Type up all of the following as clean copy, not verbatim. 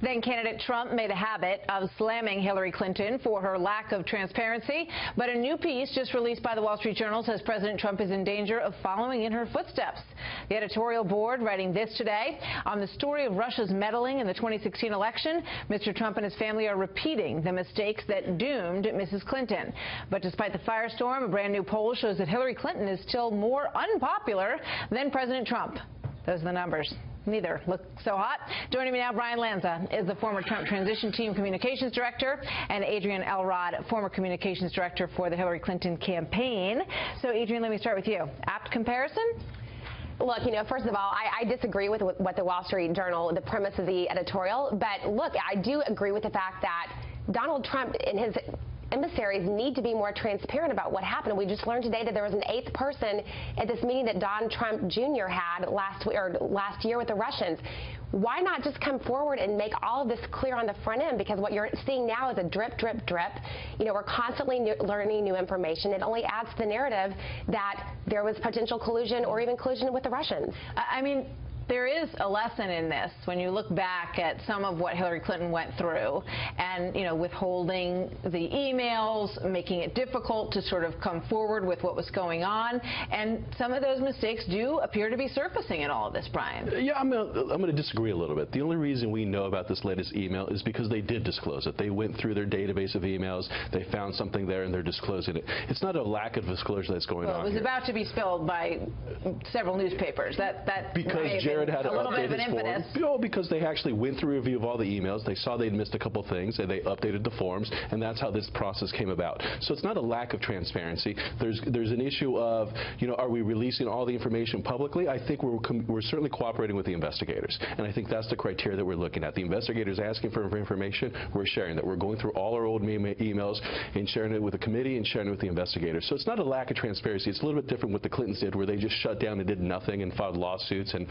Then candidate Trump made a habit of slamming Hillary Clinton for her lack of transparency. But a new piece just released by the Wall Street Journal says President Trump is in danger of following in her footsteps. The editorial board writing this today on the story of Russia's meddling in the 2016 election. Mr. Trump and his family are repeating the mistakes that doomed Mrs. Clinton. But despite the firestorm, a brand new poll shows that Hillary Clinton is still more unpopular than President Trump. Those are the numbers. Neither look so hot. Joining me now, Brian Lanza is the former Trump Transition Team Communications Director, and Adrienne Elrod, former Communications Director for the Hillary Clinton campaign. So, Adrienne, let me start with you. Apt comparison? Look, first of all, I disagree with what the Wall Street Journal, the premise of the editorial. But look, I do agree with the fact that Donald Trump and his emissaries need to be more transparent about what happened. We just learned today that there was an 8th person at this meeting that Don Trump Jr. had last year with the Russians. Why not just come forward and make all of this clear on the front end? Because what you're seeing now is a drip, drip, drip. We're constantly learning new information. It only adds to the narrative that there was potential collusion or even collusion with the Russians. I mean, there is a lesson in this when you look back at some of what Hillary Clinton went through and, withholding the emails, making it difficult to sort of come forward with what was going on. And some of those mistakes do appear to be surfacing in all of this, Brian. Yeah, I'm going to disagree a little bit. The only reason we know about this latest email is because they did disclose it. They went through their database of emails. They found something there, and they're disclosing it. It's not a lack of disclosure that's going on. It was here. About to be spilled by several newspapers. Because Jared had a little bit of an impetus. Because they actually went through a review of all the emails. They saw they'd missed a couple things, and they updated the forms, and that's how this process came about. So it's not a lack of transparency. There's an issue of, are we releasing all the information publicly? I think we're certainly cooperating with the investigators, and I think that's the criteria that we're looking at. The investigators asking for information, we're sharing that. We're going through all our old emails and sharing it with the committee and sharing it with the investigators. So it's not a lack of transparency. It's a little bit different what the Clintons did, where they just shut down and did nothing and filed lawsuits and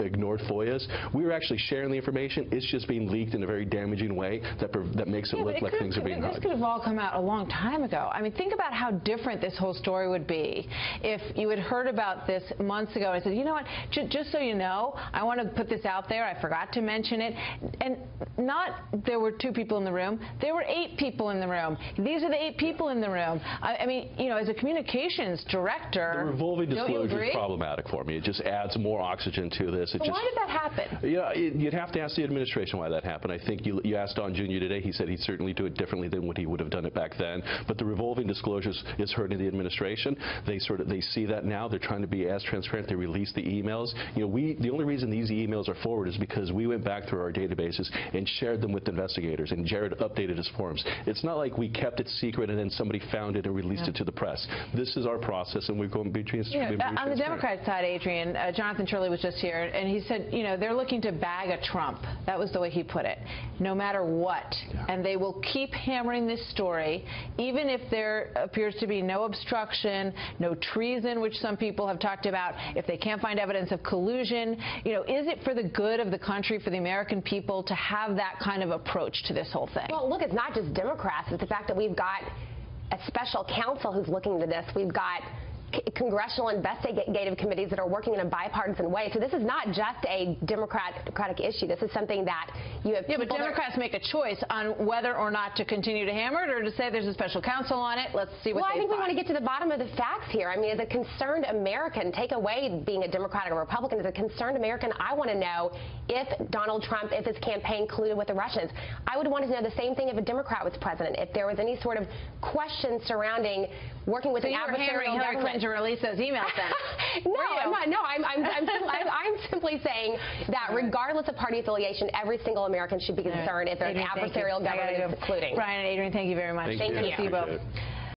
ignored FOIAs. We were actually sharing the information. It's just being leaked in a very damaging way that makes it look like things are being hidden. This could have all come out a long time ago. I mean, think about how different this whole story would be if you had heard about this months ago and said, you know what, just so you know, I want to put this out there. I forgot to mention it. And not there were 2 people in the room. There were 8 people in the room. These are the 8 people in the room. I mean, as a communications director, the revolving disclosure is problematic for me. It just adds more oxygen to this. Why did that happen? Yeah, you'd have to ask the administration why that happened. I think you asked Don Jr. today. He said he'd certainly do it differently than what he would have done it back then. But the revolving disclosures is hurting the administration. They see that now. They're trying to be as transparent. They release the emails. The only reason these emails are forward is because we went back through our databases and shared them with investigators, and Jared updated his forms. It's not like we kept it secret and then somebody found it and released it to the press. This is our process, and we're going to be transparent. On the Democrat side, Adrienne, Jonathan Turley was just here, and he said, they're looking to bag a Trump. That was the way he put it. No matter what. Yeah. And they will keep hammering this story, even if there appears to be no obstruction, no treason, which some people have talked about, if they can't find evidence of collusion. Is it for the good of the country, for the American people, to have that kind of approach to this whole thing? Well, look, it's not just Democrats. It's the fact that we've got a special counsel who's looking into this. We've got congressional investigative committees that are working in a bipartisan way. So this is not just a Democratic issue. This is something that you have. Yeah, but Democrats make a choice on whether or not to continue to hammer it or to say there's a special counsel on it. Let's see what I think we want to get to the bottom of the facts here. I mean, as a concerned American, take away being a Democrat or Republican, as a concerned American, I want to know if Donald Trump, if his campaign colluded with the Russians. I would want to know the same thing if a Democrat was president, if there was any sort of question surrounding working with an adversarial government. To release those emails then. No, I'm not. No, I'm simply saying that regardless of party affiliation, every single American should be concerned if there's an adversarial government colluding. Brian and Adrienne, thank you very much. Thank you. Good to see you both.